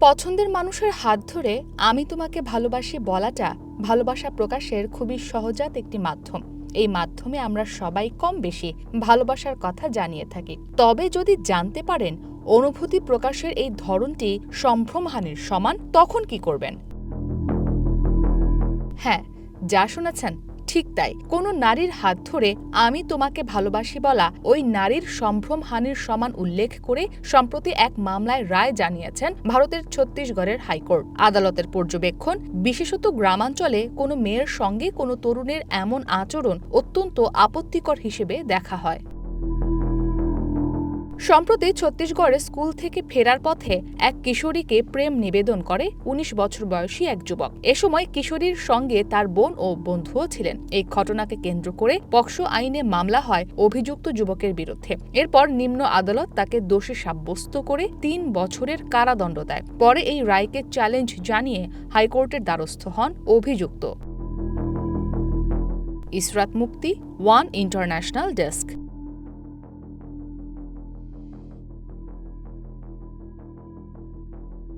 পছন্দের মানুষের হাত ধরে আমি তোমাকে ভালোবাসি বলাটা ভালোবাসা প্রকাশের খুবই সহজাত একটি মাধ্যম। এই মাধ্যমে আমরা সবাই কম বেশি ভালোবাসার কথা জানিয়ে থাকি। তবে যদি জানতে পারেন অনুভূতি প্রকাশের এই ধরনটি সম্ভ্রমহানির সমান, তখন কি করবেন? হ্যাঁ, যা শুনেছেন ঠিক তাই। কোনো নারীর হাত ধরে আমি তোমাকে ভালোবাসি বলা ওই নারীর সম্ভ্রমহানির সমান উল্লেখ করে সম্প্রতি এক মামলায় রায় জানিয়েছেন ভারতের ছত্তিশগড়ের হাইকোর্ট। আদালতের পর্যবেক্ষণ, বিশেষত গ্রামাঞ্চলে কোনো মেয়ের সঙ্গে কোনো তরুণের এমন আচরণ অত্যন্ত আপত্তিকর হিসেবে দেখা হয়। সম্প্রতি ছত্তিশগড়ে স্কুল থেকে ফেরার পথে এক কিশোরীকে প্রেম নিবেদন করে ১৯ বছর বয়সী এক যুবক। এ সময় কিশোরীর সঙ্গে তার বোন ও বন্ধুও ছিলেন। এই ঘটনাকে কেন্দ্র করে পকসো আইনে মামলা হয় অভিযুক্ত যুবকের বিরুদ্ধে। এরপর নিম্ন আদালত তাকে দোষী সাব্যস্ত করে ৩ বছরের কারাদণ্ড দেয়। পরে এই রায়কে চ্যালেঞ্জ জানিয়ে হাইকোর্টের দ্বারস্থ হন অভিযুক্ত। ইসরাত মুক্তি, ওয়ান ইন্টারন্যাশনাল ডেস্ক।